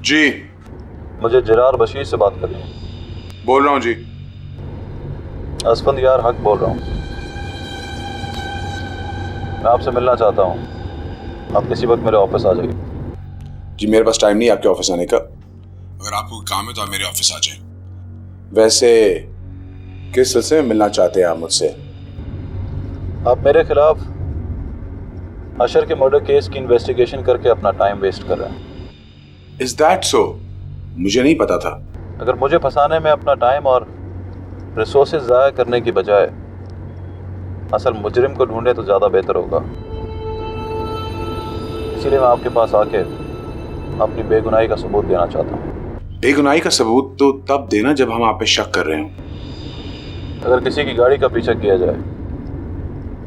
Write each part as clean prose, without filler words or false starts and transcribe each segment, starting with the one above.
जी। मुझे जरार बशीर से बात करनी है। बोल रहा हूँ जी। असफंदियार हक बोल रहा हूँ। मैं आपसे मिलना चाहता हूँ। आप किसी वक्त मेरे ऑफिस आ जाइए। जी मेरे पास टाइम नहीं है आपके ऑफिस आने का। अगर आपको काम है तो आप मेरे ऑफिस आ जाएं। वैसे किस सिलसिले में मिलना चाहते हैं आप मुझसे? आप मेरे खिलाफ अशर के मर्डर केस की इन्वेस्टिगेशन करके अपना टाइम वेस्ट कर रहे हैं। Is that so? मुझे नहीं पता था। अगर मुझे फंसाने में अपना टाइम और रिसोर्सेज ज़ाया करने की बजाय असल मुजरिम को ढूंढे तो ज़्यादा बेहतर होगा। इसीलिए मैं आपके पास आके अपनी बेगुनाही का सबूत देना चाहता हूँ। बेगुनाही का सबूत तो तब देना जब हम आप पे शक कर रहे हो। अगर किसी की गाड़ी का पीछा किया जाए,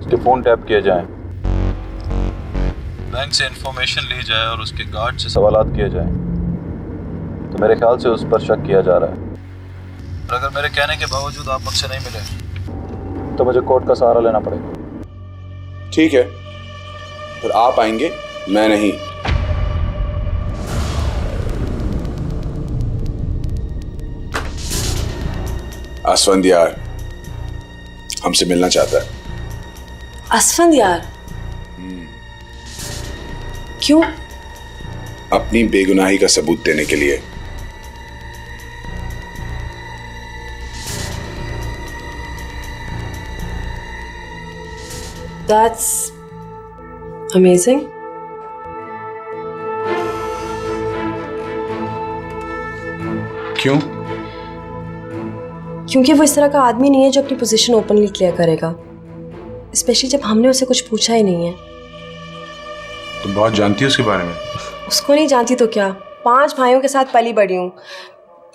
उसके फ़ोन टैप किए जाएं, बैंक से इंफॉर्मेशन ली जाए और उसके गार्ड से सवालात किए जाएं, तो मेरे ख्याल से उस पर शक किया जा रहा है। और अगर मेरे कहने के बावजूद आप मुझसे नहीं मिले तो मुझे कोर्ट का सहारा लेना पड़ेगा। ठीक है, फिर आप आएंगे, मैं नहीं। असफंदियार हमसे मिलना चाहता है। असफंदियार? क्यों? अपनी बेगुनाही का सबूत देने के लिए। That's amazing. क्यों? क्योंकि वो इस तरह का आदमी नहीं है जो अपनी पोजीशन ओपनली क्लियर करेगा, स्पेशली जब हमने उसे कुछ पूछा ही नहीं है। तुम बहुत जानती हो उसके बारे में। उसको नहीं जानती तो क्या, 5 भाइयों के साथ पली बड़ी हूँ।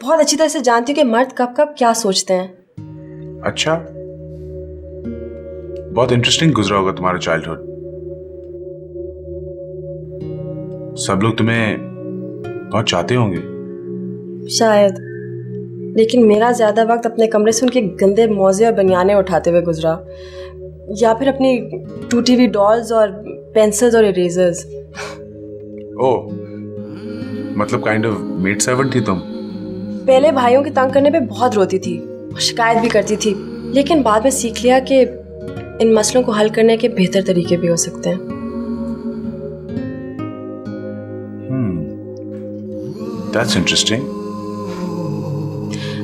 बहुत अच्छी तरह से जानती हूँ कि मर्द कब कब क्या सोचते हैं। अच्छा, बहुत इंटरेस्टिंग गुजरा होगा तुम्हारा चाइल्डहुड। सब लोग तुम्हें बहुत चाहते होंगे। शायद, लेकिन मेरा ज्यादा वक्त अपने कमरे से उनके गंदे मौजे और बनियाने उठाते हुए गुजरा, या फिर अपनी टूटी हुई डॉल्स और पेंसिल्स और इरेजर्स। ओह, मतलब काइंड ऑफ मेड सर्वेंट थी तुम। पहले भाइयों के तंग करने पे बहुत रोती थी, शिकायत भी करती थी, लेकिन बाद में सीख लिया कि इन मसलों को हल करने के बेहतर तरीके भी हो सकते हैं। That's interesting.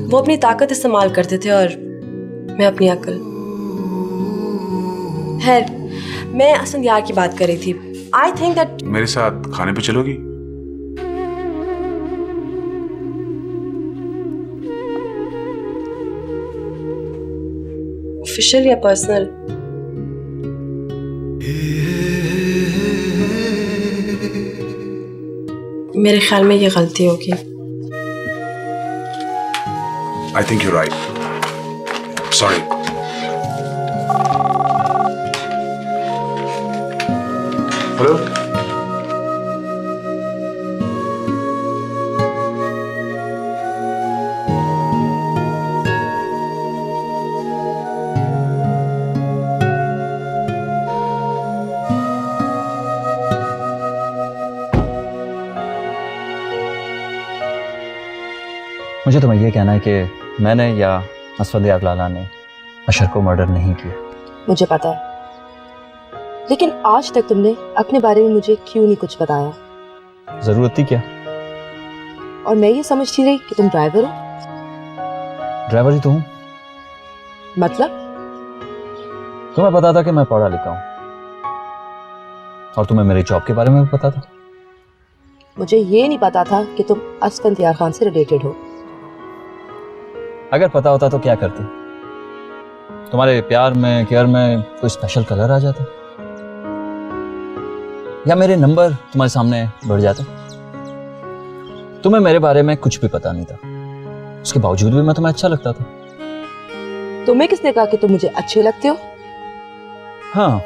वो अपनी ताकत इस्तेमाल करते थे और मैं अपनी अक्ल। खैर, मैं असफंदियार की बात कर रही थी। आई थिंक दैट मेरे साथ खाने पे चलोगी? ऑफिशियल या पर्सनल? मेरे ख्याल में ये गलती होगी। I think you're right. Sorry. Hello? मुझे तुम्हें यह कहना है कि मैंने या असफंदियार लाला ने अशर को मर्डर नहीं किया। मुझे पता है, लेकिन आज तक तुमने अपने बारे में मुझे क्यों नहीं कुछ बताया? जरूरत थी क्या? और मैं ये समझती रही कि तुम ड्राइवर हो। ड्राइवर ही तो हूँ। मतलब? तुम्हें पता था कि मैं पढ़ा लिखा हूँ, और तुम्हें मेरे जॉब के बारे में भी पता था। मुझे ये नहीं पता था कि तुम असफंदियार खान से रिलेटेड हो। अगर पता होता तो क्या करती? तुम्हारे प्यार में, केयर में कोई स्पेशल कलर आ जाता, या मेरे नंबर तुम्हारे सामने बढ़ जाते? तुम्हें मेरे बारे में कुछ भी पता नहीं था, उसके बावजूद भी मैं तुम्हें अच्छा लगता था। तुम्हें किसने कहा कि तुम मुझे अच्छे लगते हो? हाँ,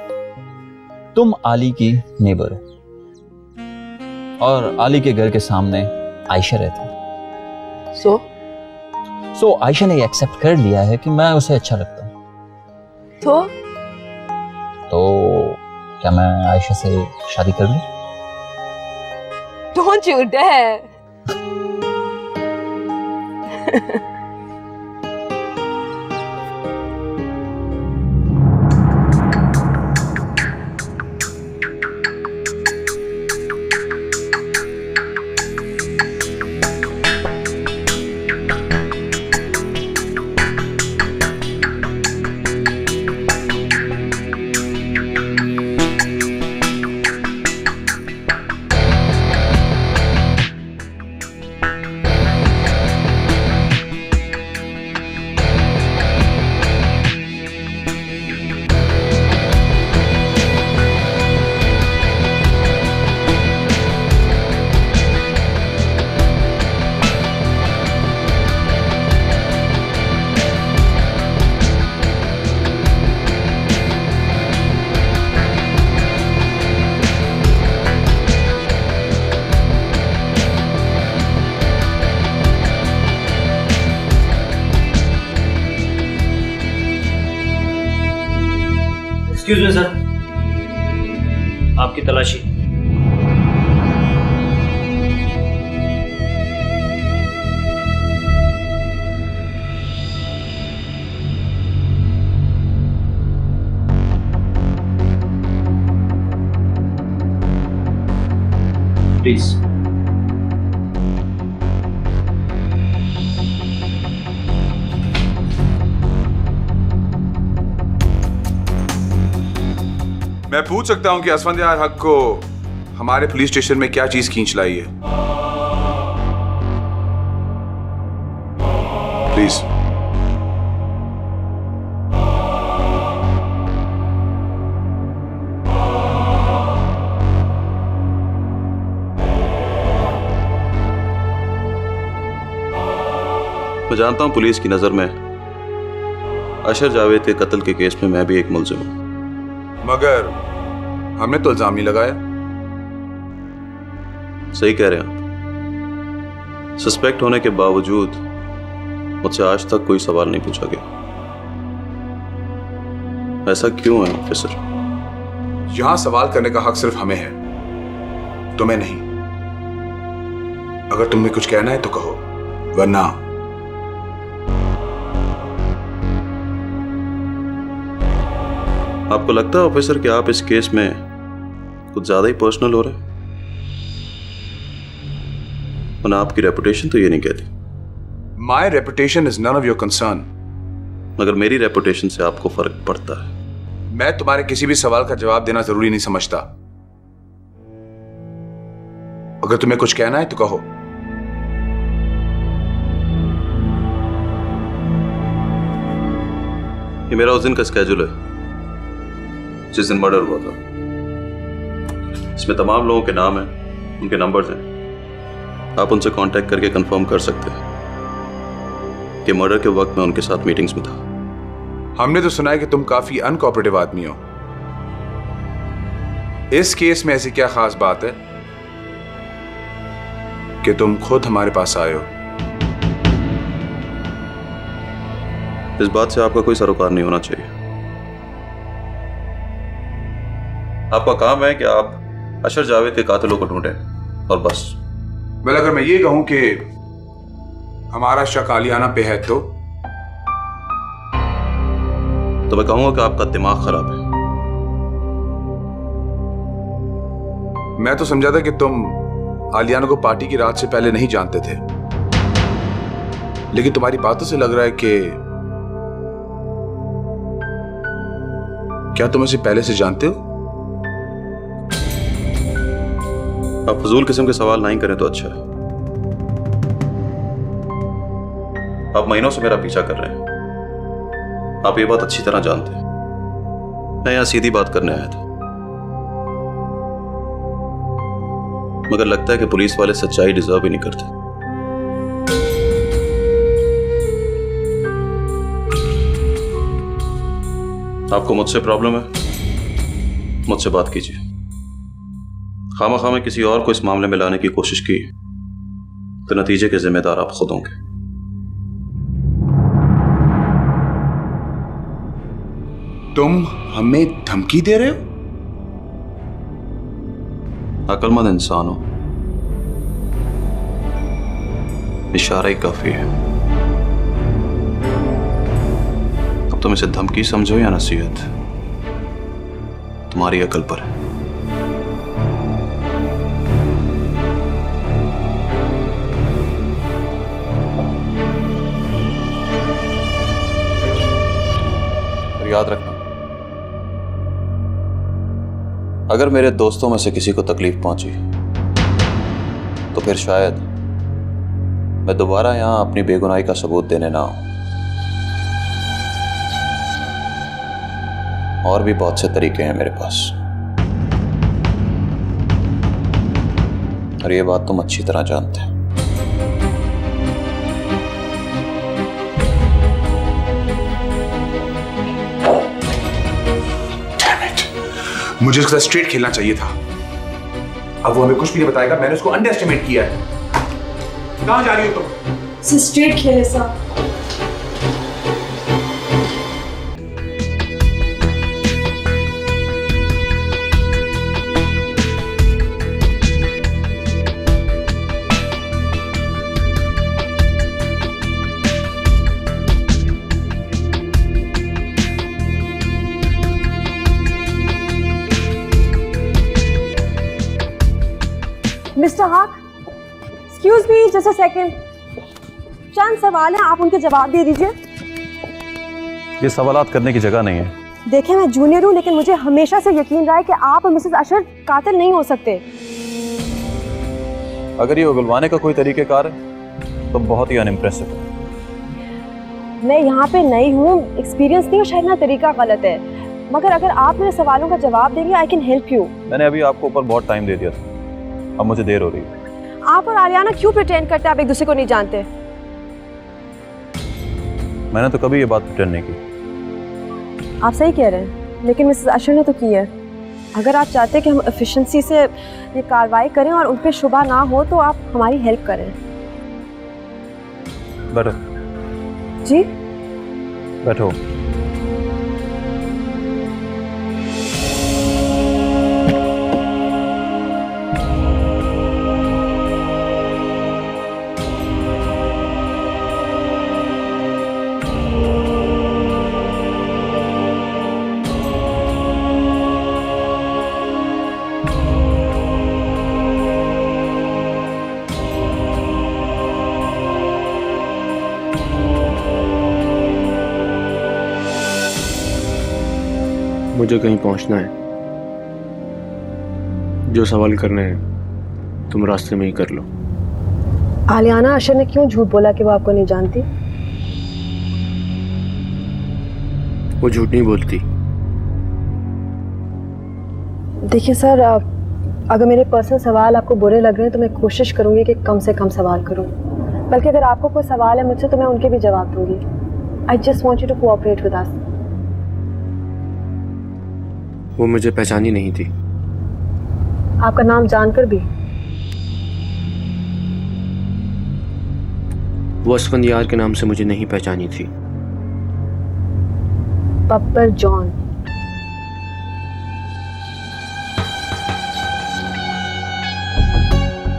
तुम आली की नेबर हो, और आली के घर के सामने आयशा रहती। सो आयशा ने एक्सेप्ट कर लिया है कि मैं उसे अच्छा लगता हूँ। तो क्या मैं आयशा से शादी कर लूं? Don't you dare! Excuse me sir, आपकी तलाशी। प्लीज। मैं पूछ सकता हूं कि असफंदियार हक को हमारे पुलिस स्टेशन में क्या चीज खींच लाई है? प्लीज। मैं जानता हूं पुलिस की नजर में अशर जावेद के कत्ल के केस में मैं भी एक मुलजिम हूं, मगर हमने तो इल्जाम नहीं लगाया। सही कह रहे हैं आप। सस्पेक्ट होने के बावजूद मुझसे आज तक कोई सवाल नहीं पूछा गया। ऐसा क्यों है ऑफिसर? यहां सवाल करने का हक सिर्फ हमें है, तुम्हें नहीं। अगर तुम्हें कुछ कहना है तो कहो, वरना आपको लगता है ऑफिसर कि आप इस केस में कुछ ज्यादा ही पर्सनल हो रहे हैं? और आपकी रेपुटेशन तो ये नहीं कहती। My reputation is none of your concern. मगर मेरी रेपुटेशन से आपको फर्क पड़ता है। मैं तुम्हारे किसी भी सवाल का जवाब देना जरूरी नहीं समझता। अगर तुम्हें कुछ कहना है तो कहो। ये मेरा उस दिन का स्केड्यूल है जिस दिन मर्डर हुआ था। इसमें तमाम लोगों के नाम हैं, उनके नंबर्स हैं। आप उनसे कांटेक्ट करके कंफर्म कर सकते हैं कि मर्डर के वक्त मैं उनके साथ मीटिंग्स में था। हमने तो सुना है कि तुम काफी अनकोऑपरेटिव आदमी हो। इस केस में ऐसी क्या खास बात है कि तुम खुद हमारे पास आए हो? इस बात से आपका कोई सरोकार नहीं होना चाहिए। आपका काम है कि आप अशर जावेद के कातिलों को ढूंढें और बस। वेल, अगर मैं ये कहूं कि हमारा शक आलियाना पे है तो मैं कहूंगा कि आपका दिमाग खराब है। मैं तो समझा था कि तुम आलियाना को पार्टी की रात से पहले नहीं जानते थे, लेकिन तुम्हारी बातों से लग रहा है कि क्या तुम इसे पहले से जानते हो? आप फजूल किस्म के सवाल नहीं करें तो अच्छा है। आप महीनों से मेरा पीछा कर रहे हैं। आप ये बात अच्छी तरह जानते हैं। मैं यहां सीधी बात करने आया था, मगर लगता है कि पुलिस वाले सच्चाई डिजर्व ही नहीं करते। आपको मुझसे प्रॉब्लम है, मुझसे बात कीजिए। खामा में किसी और को इस मामले में लाने की कोशिश की तो नतीजे के जिम्मेदार आप खुद होंगे। तुम हमें धमकी दे रहे हो? अक्लमंद इंसान हो, इशारा ही काफी है। अब तुम इसे धमकी समझो या नसीहत, तुम्हारी अकल पर है। और याद रखना, अगर मेरे दोस्तों में से किसी को तकलीफ पहुंची तो फिर शायद मैं दोबारा यहां अपनी बेगुनाही का सबूत देने ना आऊं। और भी बहुत से तरीके हैं मेरे पास, और ये बात तुम अच्छी तरह जानते हो। मुझे उसके साथ स्ट्रेट खेलना चाहिए था। अब वो हमें कुछ भी नहीं बताएगा, मैंने उसको अंडर एस्टिमेट किया है। कहां जा रही हो तुम? स्ट्रेट खेले साहब। Mister Hawk, excuse me just a second. चंद सवाल हैं, आप उनके जवाब दे दीजिए। ये सवालात करने की जगह नहीं है। देखें, मैं जूनियर हूँ, लेकिन मुझे हमेशा से यकीन रहा है कि आप और मिसेस अशर कातिल नहीं हो सकते। अगर ये उगलवाने का कोई तरीक़ेकार है तो बहुत ही अनइम्प्रेसिव है। मैं यहाँ पे नई हूँ, एक्सपीरियंस नहीं, और शायद मेरा तरीका गलत है, मगर अगर आप मेरे सवालों का जवाब देंगे आई कैन हेल्प यू। मैंने अभी आपको ऊपर बहुत टाइम दे दिया था, अब मुझे देर हो रही है। आप और आलियाना क्यों प्रिटेंड करते हैं आप एक दूसरे को नहीं जानते? मैंने तो कभी ये बात प्रिटेंड नहीं की। आप सही कह रहे हैं, लेकिन मिसेस अशर ने तो की है। अगर आप चाहते हैं कि हम एफिशिएंसी से ये कार्रवाई करें और उन पर शुबा ना हो, तो आप हमारी हेल्प करें। बैठो। जी बैठो। मुझे कहीं पहुंचना है, जो सवाल करने हैं तुम रास्ते में ही कर लो। आलियाना अशर ने क्यों झूठ बोला कि वो आपको नहीं जानती? वो झूठ नहीं बोलती। देखिए सर, अगर मेरे पर्सनल सवाल आपको बुरे लग रहे हैं तो मैं कोशिश करूंगी कि कम से कम सवाल करूं, बल्कि अगर आपको कोई सवाल है मुझसे तो मैं उनके भी जवाब दूंगी। I just want you to cooperate with us. वो मुझे पहचानी नहीं थी। आपका नाम जानकर भी? वो असफंदियार के नाम से मुझे नहीं पहचानी थी। बब्बर जॉन।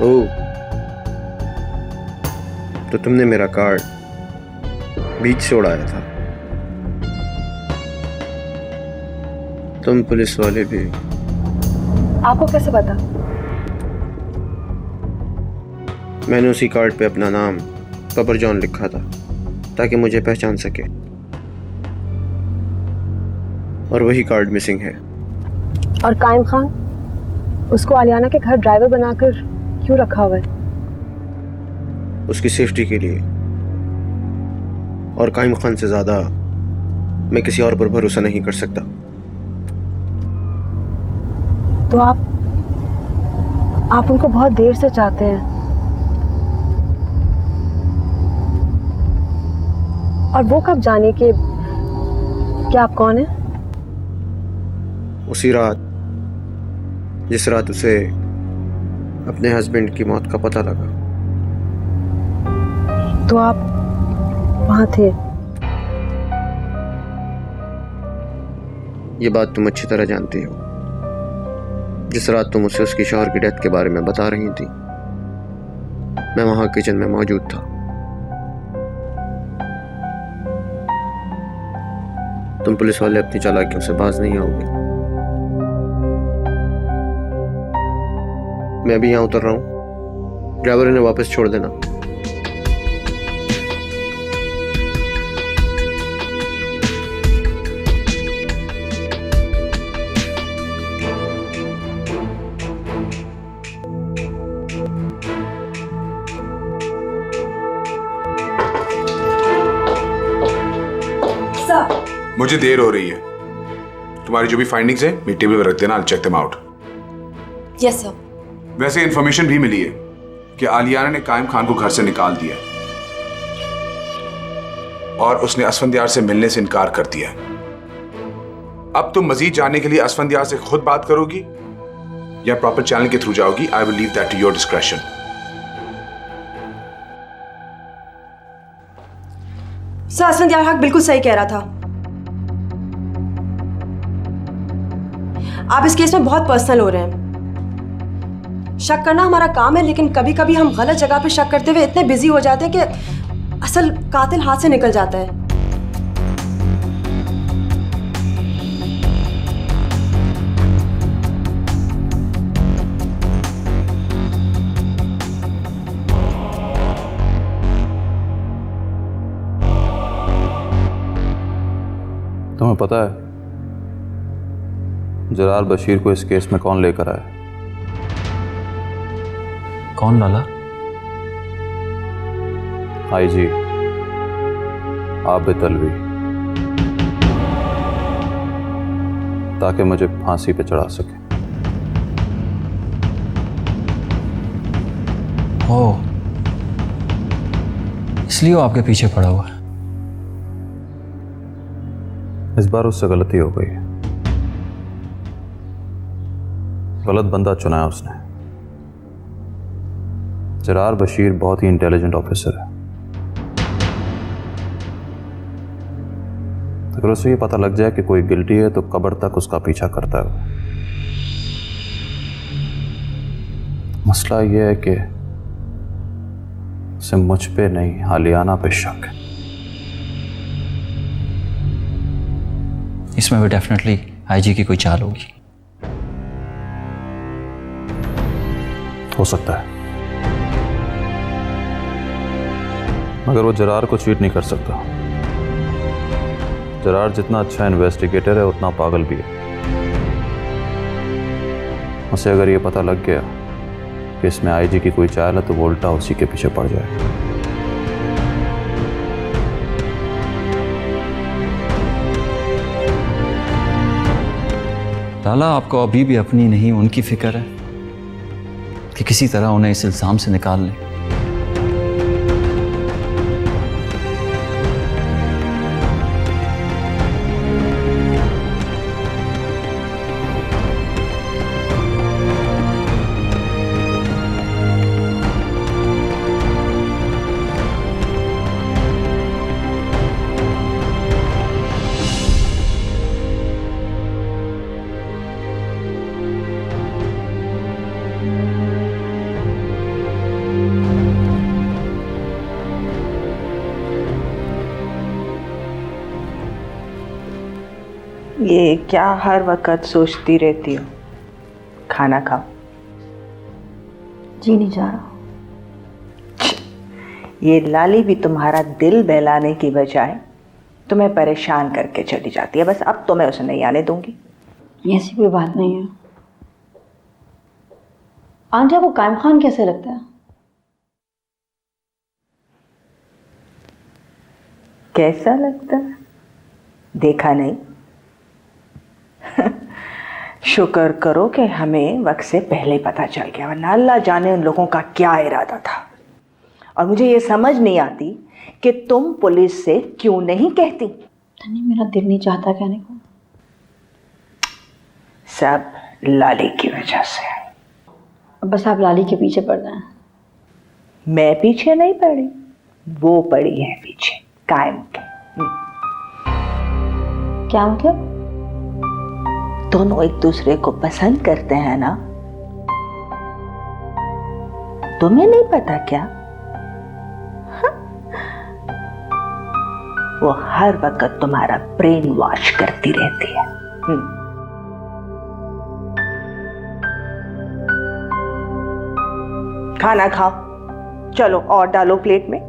ओह, तो तुमने मेरा कार्ड बीच से उड़ाया था। तुम पुलिस वाले भी। आपको कैसे पता? मैंने उसी कार्ड पे अपना नाम बब्बर जॉन लिखा था ताकि मुझे पहचान सके, और वही कार्ड मिसिंग है। और कायम खान, उसको आलियाना के घर ड्राइवर बनाकर क्यों रखा हुआ है? उसकी सेफ्टी के लिए, और कायम खान से ज्यादा मैं किसी और पर भरोसा नहीं कर सकता। तो आप उनको बहुत देर से चाहते हैं, और वो कब जाने कि आप कौन हैं? उसी रात जिस रात उसे अपने हस्बैंड की मौत का पता लगा। तो आप वहां थे? ये बात तुम अच्छी तरह जानती हो। जिस रात तुम उसे उसकी शौहर की डेथ के बारे में बता रही थी, मैं वहां किचन में मौजूद था। तुम पुलिस वाले अपनी चालाकियों से बाज नहीं आओगे। मैं अभी यहाँ उतर रहा हूँ, ड्राइवर इन्हें वापस छोड़ देना। मुझे देर हो रही है, तुम्हारी जो भी फाइंडिंग्स है मेरी टेबल पर रख देना, I'll check them out। Yes sir. वैसे इंफॉर्मेशन भी मिली है कि आलियाना ने कायम खान को घर से निकाल दिया और उसने असफंदियार से मिलने से इनकार कर दिया। अब तुम मजीद जानने के लिए असफंदियार से खुद बात करोगी या प्रॉपर चैनल के थ्रू जाओगी? I will leave that to your discretion. Sir Asfandyar Haq बिल्कुल सही कह रहा था। आप इस केस में बहुत पर्सनल हो रहे हैं। शक करना हमारा काम है, लेकिन कभी कभी हम गलत जगह पे शक करते हुए इतने बिजी हो जाते हैं कि असल कातिल हाथ से निकल जाता है। तुम्हें पता है जरार बशीर को इस केस में कौन लेकर आया? कौन लाला? आईजी आबिद अलवी, ताकि मुझे फांसी पे चढ़ा सके। ओ, इसलिए वो आपके पीछे पड़ा हुआ है। इस बार उससे गलती हो गई है, गलत बंदा चुना है उसने। जरार बशीर बहुत ही इंटेलिजेंट ऑफिसर है। अगर उसे ये पता लग जाए कि कोई गिल्टी है तो कब्र तक उसका पीछा करता है। मसला यह है कि उसे मुझ पे नहीं आलियाना पे शक है। इसमें भी डेफिनेटली आईजी की कोई चाल होगी। हो सकता है, मगर वो जरार को चीट नहीं कर सकता। जरार जितना अच्छा इन्वेस्टिगेटर है उतना पागल भी है। उसे अगर ये पता लग गया कि इसमें आईजी की कोई चाल है तो वो उल्टा उसी के पीछे पड़ जाएगा। लाला, आपको अभी भी अपनी नहीं उनकी फिक्र है कि किसी तरह उन्हें इस इल्जाम से निकाल लें। ये क्या हर वक्त सोचती रहती हो? खाना खाओ। जी नहीं जा रहा। ये लाली भी तुम्हारा दिल बहलाने की बजाय तुम्हें परेशान करके चली जाती है। बस अब तो मैं उसे नहीं आने दूंगी। ऐसी कोई बात नहीं है। आंटी, आपको कायम खान कैसे लगता है? कैसा लगता है? देखा नहीं? शुक्र करो कि हमें वक्त से पहले पता चल गया, वरना अल्लाह जाने उन लोगों का क्या इरादा था। और मुझे ये समझ नहीं आती कि तुम पुलिस से क्यों नहीं कहती। नहीं, मेरा दिल नहीं चाहता कहने को। सब लाली की वजह से। बस आप लाली के पीछे पड़ रहे हैं। मैं पीछे नहीं पड़ी, वो पड़ी है पीछे कायम के। क्या मतलब? दोनों एक दूसरे को पसंद करते हैं ना? तुम्हें नहीं पता क्या? वो हर वक्त तुम्हारा ब्रेन वॉश करती रहती है। खाना खाओ, चलो और डालो प्लेट में।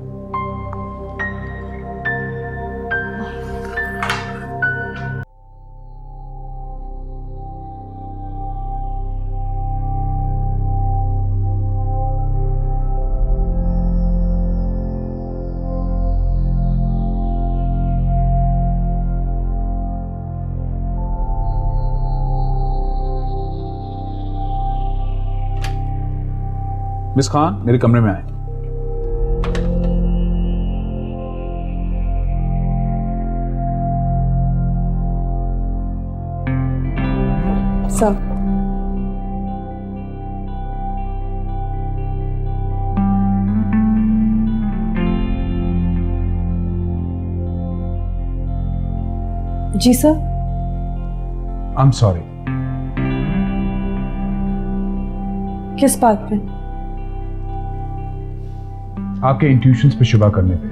मिस खान, मेरे कमरे में आए। सर, जी सर। I am sorry. किस बात पे? आपके इंट्यूशंस पे शुबा करने पे।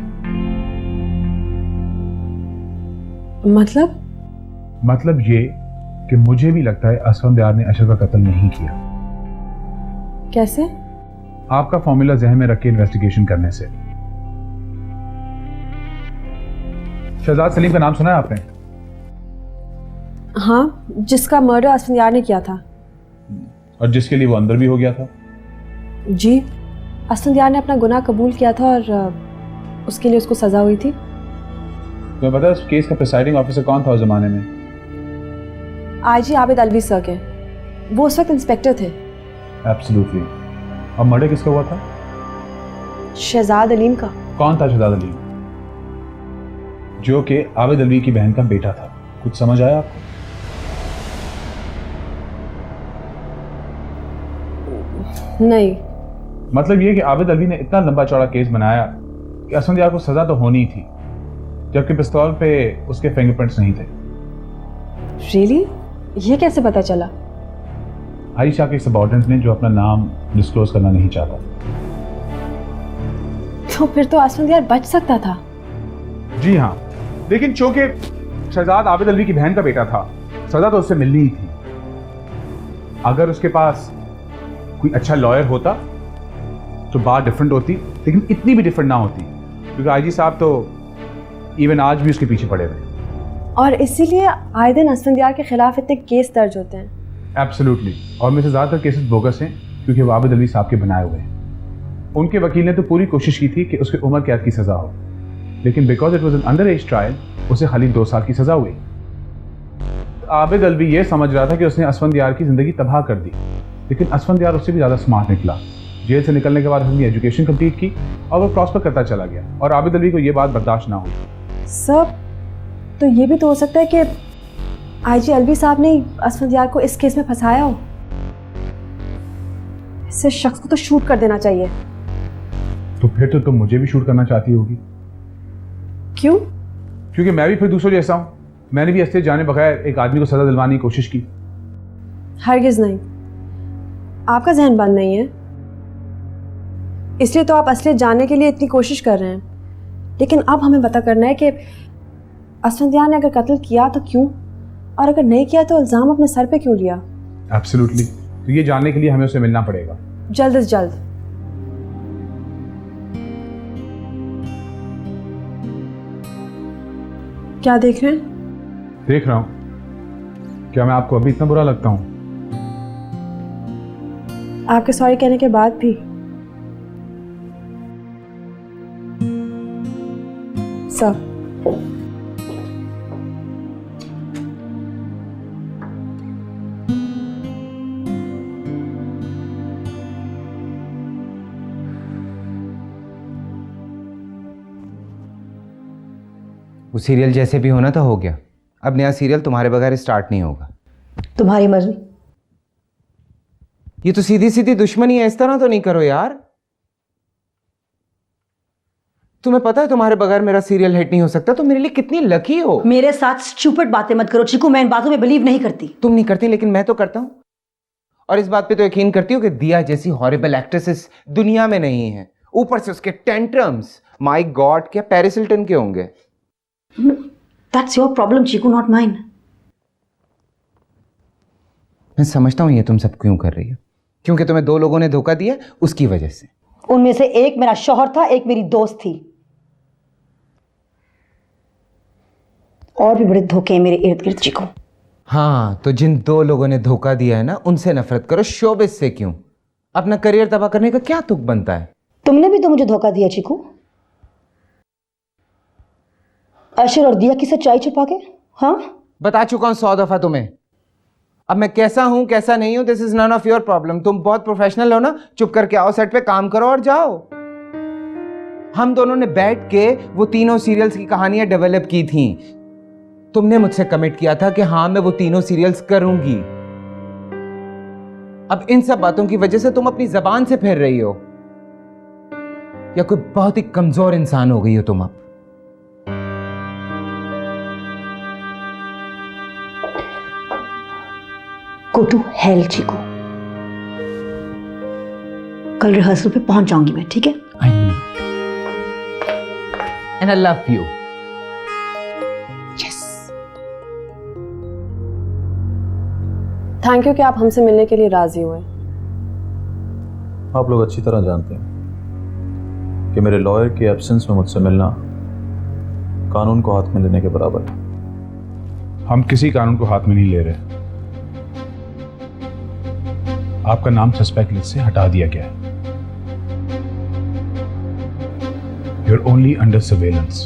मतलब ये कि मुझे भी लगता है असफंदयार ने अशर का कत्ल नहीं किया। कैसे? आपका फॉर्मूला जहन में रख के इन्वेस्टिगेशन करने से। शहजाद सलीम का नाम सुना है आपने? हाँ, जिसका मर्डर असफंदयार ने किया था। और जिसके लिए वो अंदर भी हो गया था। जी, असफंदयार ने अपना गुनाह कबूल किया था और उसके लिए उसको सजा हुई थी। तुम्हें पता है उस केस का प्रिसाइडिंग ऑफिसर कौन था उस जमाने में? आईजी आबिद अलवी सर के। वो उस वक्त इंस्पेक्टर थे। एब्सोल्युटली। और मर्डर किसका हुआ था? शहजाद अलीम का। कौन था शहजाद अलीम? जो कि आबिद अलवी की बहन का बेटा था। कुछ समझ आया आपको? नहीं। मतलब ये कि आबिद अलवी ने इतना लंबा चौड़ा केस बनाया कि असफंदयार को सजा तो होनी थी, जबकि पिस्तौल पे उसके फिंगरप्रिंट्स नहीं थे। रियली? ये कैसे पता चला? आयशा के सबऑर्डिनेट ने, जो अपना नाम डिस्क्लोज करना नहीं चाहता। तो फिर तो असफंदयार बच सकता था। जी हाँ, लेकिन चूंकि शहजाद आबिद अलवी की बहन का बेटा था, सजा तो उससे मिलनी ही थी। अगर उसके पास कोई अच्छा लॉयर होता तो बात डिफरेंट होती, लेकिन इतनी भी डिफरेंट ना होती, क्योंकि आईजी साहब तो इवन आज भी उसके पीछे पड़े हुए। और इसीलिए आए दिन असफंदयार के खिलाफ इतने केस दर्ज होते हैं। एब्सोल्युटली। और में से ज़्यादातर केसेस बोगस हैं, क्योंकि वो आबिद अलवी साहब के बनाए हुए हैं। उनके वकील ने तो पूरी कोशिश की थी कि उसके उम्र कैद की सज़ा हो, लेकिन because it was an under as trial, उसे खाली 2 साल की सज़ा हुई। आबिद अलवी ये समझ रहा था कि उसने असफंदयार की ज़िंदगी तबाह कर दी, लेकिन असफंदयार उससे भी ज़्यादा स्मार्ट निकला। जेल से निकलने के बाद उसने एजुकेशन कंप्लीट की और वो प्रॉस्पर करता चला गया, और आबिद अलवी को ये बात बर्दाश्त ना हुई। सर, तो ये भी तो हो सकता है कि आईजी अलवी साहब ने असफंदयार को इस केस में फंसाया हो। ऐसे शख्स को तो शूट कर देना चाहिए। तो फिर तो तुम मुझे भी शूट करना चाहती होगी। क्यों? क्योंकि मैं भी फिर दूसरों जैसा हूँ। मैंने भी असलियत जाने बगैर एक आदमी को सजा दिलवाने की कोशिश की। हरगिज नहीं, आपका जहन बंद नहीं है, इसलिए तो आप असलियत जानने के लिए इतनी कोशिश कर रहे हैं। लेकिन अब हमें पता करना है कि असफंदयार ने अगर कत्ल किया तो क्यों, और अगर नहीं किया तो इल्ज़ाम अपने सर पे क्यों लिया। एब्सोल्युटली। तो ये जानने के लिए हमें उससे मिलना पड़ेगा, जल्द से जल्द। क्या देख रहे हैं? देख रहा हूँ। क्या मैं आपको अभी इतना बुरा लगता हूँ? आपके सॉरी कहने के बाद भी। सर, वो सीरियल जैसे भी होना था हो गया। अब नया सीरियल तुम्हारे बगैर स्टार्ट नहीं होगा। तुम्हारी मर्जी। ये तो सीधी सीधी दुश्मनी है, इस तरह तो नहीं करो यार। तुम्हें पता है तुम्हारे बगैर मेरा सीरियल हिट नहीं हो सकता। तुम मेरे लिए कितनी लकी हो। मेरे साथ स्टूपिड बातें मत करो चीकू, मैं इन बातों में बिलीव नहीं करती। तुम नहीं करती लेकिन मैं तो करता हूं, और इस बात पे तो यकीन करती हूँ कि दिया जैसी हॉरिबल एक्ट्रेसेस दुनिया में नहीं है। ऊपर से उसके टेंट्रम्स, माय गॉड, क्या पेरिस हिल्टन के होंगे। That's your problem, Chiku, not mine. मैं समझता हूँ ये तुम सब क्यों कर रही हो, क्योंकि तुम्हें दो लोगों ने धोखा दिया उसकी वजह से। उनमें से एक मेरा शौहर था, एक मेरी दोस्त थी। और भी बड़े धोखे हैं मेरे इर्द गिर्द, चीकू। हाँ, तो जिन दो लोगों ने धोखा दिया है ना, उनसे नफरत करो, शोबिस से क्यों? अपना करियर तबाह करने का क्या तुक बनता है? तुमने भी तो मुझे धोखा दिया, चीकू। अशर और दिया की सच्चाई छुपा के। हाँ, बता चुका हूं 100 दफा तुम्हें। अब मैं कैसा हूं कैसा नहीं हूं, this is none of your problem. तुम बहुत प्रोफेशनल हो ना, चुप करके आओ, सेट पे काम करो और जाओ। हम दोनों ने बैठ के वो तीनों सीरियल्स की कहानियां डेवलप की थी। तुमने मुझसे कमिट किया था कि हाँ मैं वो तीनों सीरियल्स करूंगी। अब इन सब बातों की वजह से तुम अपनी जबान से फिर रही हो, या कोई बहुत ही कमजोर इंसान हो गई हो तुम अब। Go to hell, चीकू। कल रिहर्सल पे पहुंच जाऊंगी मैं, ठीक है? I knew it. And I love you. Yes. Thank you कि आप हमसे मिलने के लिए राजी हुए। आप लोग अच्छी तरह जानते हैं कि मेरे लॉयर के एब्सेंस में मुझसे मिलना कानून को हाथ में लेने के बराबर है। हम किसी कानून को हाथ में नहीं ले रहे। आपका नाम सस्पेक्ट लिस्ट से हटा दिया गया है। You're only under surveillance.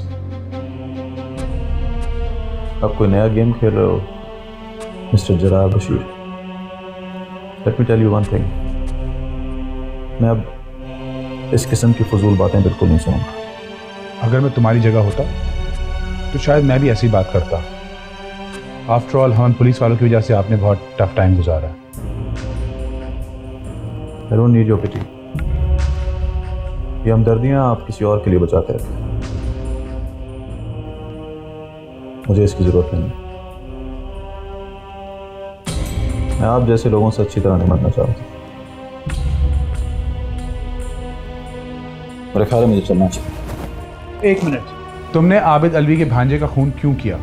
आप कोई नया गेम खेल रहे हो mister Zarar Bashir. Let me tell you one thing, मैं अब इस किस्म की फजूल बातें बिल्कुल नहीं सुनूंगा। अगर मैं तुम्हारी जगह होता तो शायद मैं भी ऐसी बात करता। आफ्टर ऑल हम पुलिस वालों की वजह से आपने बहुत टफ टाइम गुजारा है। I don't need your pity. ये हमदर्दियां आप किसी और के लिए बचाते रहते हैं, मुझे इसकी जरूरत नहीं है। मैं आप जैसे लोगों से अच्छी तरह निपटना चाहता हूँ। मेरे ख्याल है मुझे चलना चाहिए। एक मिनट, तुमने आबिद अलवी के भांजे का खून क्यों किया?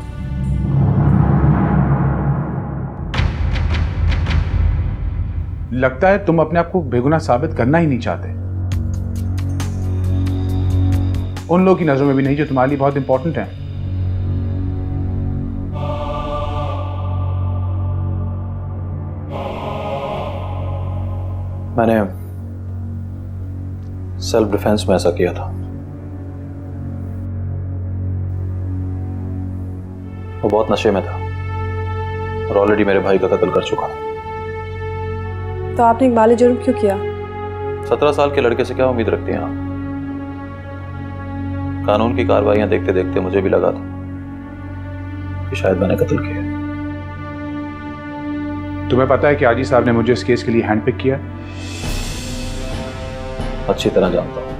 लगता है तुम अपने आप को बेगुनाह साबित करना ही नहीं चाहते। उन लोगों की नजरों में भी नहीं जो तुम्हारे लिए बहुत इंपॉर्टेंट हैं। मैंने सेल्फ डिफेंस में ऐसा किया था। वो बहुत नशे में था और ऑलरेडी मेरे भाई का कत्ल कर चुका। तो आपने इकबाल जुर्म क्यों किया? 17 साल के लड़के से क्या उम्मीद रखती हैं आप? कानून की कार्रवाइयां देखते देखते मुझे भी लगा था कि शायद मैंने कत्ल किया। तुम्हें पता है कि आजी साहब ने मुझे इस केस के लिए हैंड पिक किया? अच्छी तरह जानता हूं,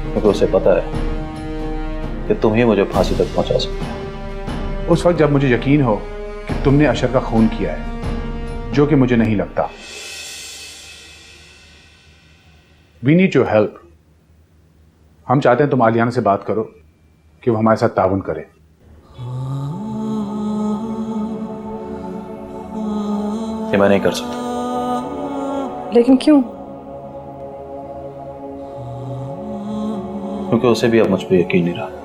क्योंकि उसे पता है कि तुम ही मुझे फांसी तक पहुंचा सकते। उस वक्त जब मुझे यकीन हो कि तुमने अशर का खून किया है, जो कि मुझे नहीं लगता। We need your help. हम चाहते हैं तुम आलियाना से बात करो कि वो हमारे साथ ताउन करे। ये मैं नहीं कर सकता। लेकिन क्यों? क्योंकि उसे भी अब मुझ पर यकीन नहीं रहा।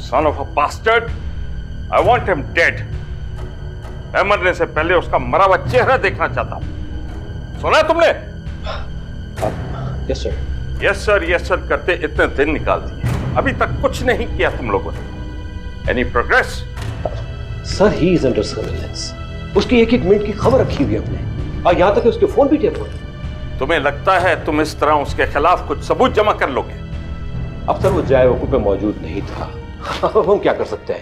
Son of a bastard! I want him dead. मैं मरने से पहले उसका मरा हुआ चेहरा देखना चाहता हूं। सुना है तुमने? Yes sir. Yes sir, yes sir करते इतने दिन निकाल दिए, अभी तक कुछ नहीं किया तुम लोगों ने। Any progress? Sir, he is under surveillance. उसकी एक एक मिनट की खबर रखी हुई है हमने, और यहां तक कि उसके फोन भी टेप हो रहे। तुम्हें लगता है तुम इस तरह उसके खिलाफ कुछ सबूत जमा कर लोगे? अब सर वो जाए वकूफ पे मौजूद नहीं था। अब हम क्या कर सकते हैं?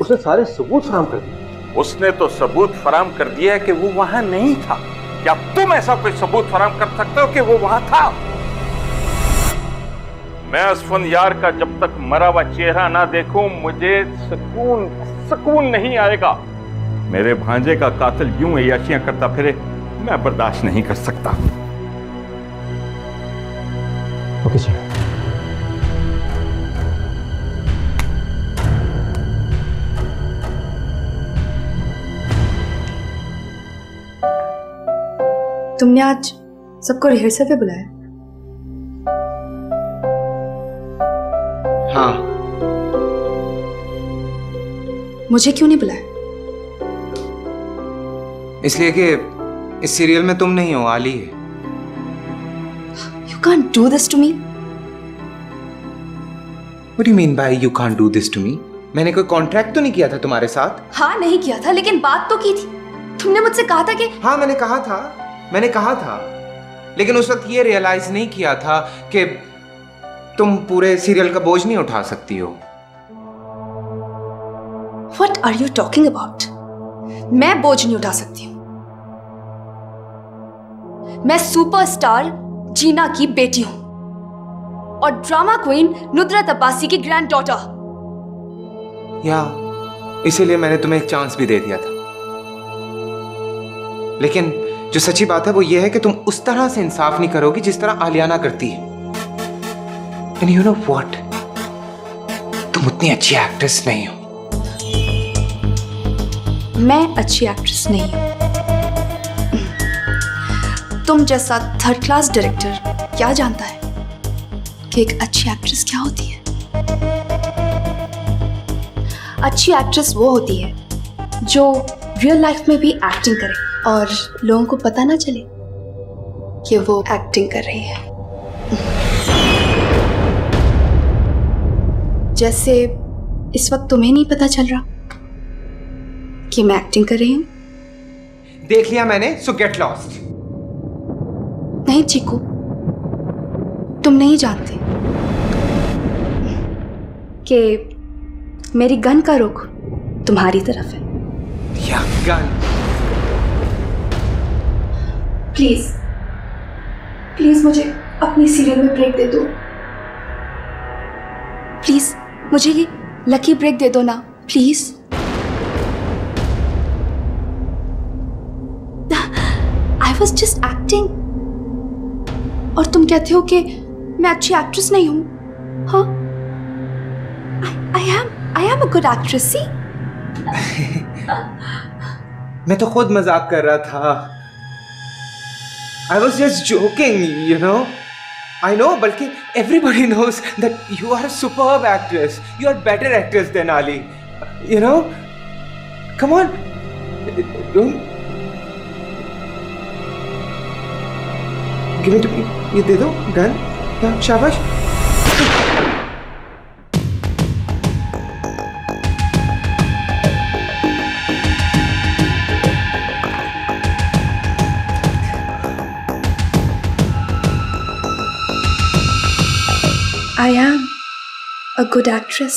उसने सारे सबूत फराहम कर दिए। उसने तो सबूत फराहम कर दिया है कि वो वहां नहीं था। क्या तुम ऐसा कोई सबूत फराहम कर सकते हो कि वो वहां था? मैं उस फनयार का जब तक मरा हुआ चेहरा ना देखूं, मुझे सुकून नहीं आएगा। मेरे भांजे का कातिल यूं अय्याशियां करता फिरे, मैं बर्दाश्त नहीं कर सकता। Okay sir. तुमने आज सबको रिहर्सल पे बुलाया? हाँ। मुझे क्यों नहीं बुलाया? इसलिए कि इस सीरियल में तुम नहीं हो, आली है। You can't do this to me. What do you mean by you can't do this to me? मैंने कोई कॉन्ट्रैक्ट तो नहीं किया था तुम्हारे साथ? हाँ नहीं किया था, लेकिन बात तो की थी। तुमने मुझसे कहा था कि हाँ मैंने कहा था, लेकिन उस वक्त ये रियलाइज नहीं किया था कि तुम पूरे सीरियल का बोझ नहीं उठा सकती हो। What are you talking about? मैं बोझ नहीं उठा सकती हूँ। मैं सुपरस्टार जीना की बेटी हूं और ड्रामा क्वीन नुसरत अब्बासी की ग्रैंड डॉटर। या इसीलिए मैंने तुम्हें एक चांस भी दे दिया था, लेकिन जो सच्ची बात है वो ये है कि तुम उस तरह से इंसाफ नहीं करोगी जिस तरह आलियाना करती है। एंड यू नो व्हाट, तुम उतनी अच्छी एक्ट्रेस नहीं हो। मैं अच्छी एक्ट्रेस नहीं हूं। तुम जैसा थर्ड क्लास डायरेक्टर क्या जानता है कि एक अच्छी एक्ट्रेस क्या होती है? अच्छी एक्ट्रेस वो होती है जो रियल लाइफ में भी एक्टिंग करे और लोगों को पता ना चले कि वो एक्टिंग कर रही है। जैसे इस वक्त तुम्हें नहीं पता चल रहा कि मैं एक्टिंग कर रही हूं। देख लिया मैंने, सो गेट लॉस्ट। नहीं चीकू, तुम नहीं जानते कि मेरी गन का रुख तुम्हारी तरफ है। या गन? प्लीज प्लीज मुझे अपनी सीरियल में ब्रेक दे दो। प्लीज मुझे ये लकी ब्रेक दे दो ना, please. I was just acting और तुम कहते हो कि मैं अच्छी एक्ट्रेस नहीं हूं। हाँ, I am a good actress. See, मैं तो खुद मजाक कर रहा था। I was just joking, you know. I know, बल्कि everybody knows that you are a superb actress. You are better actress than Ali. You know? Come on. Don't. Give it to me. ये दे दो gun. हाँ, शाबाश। I am a good actress.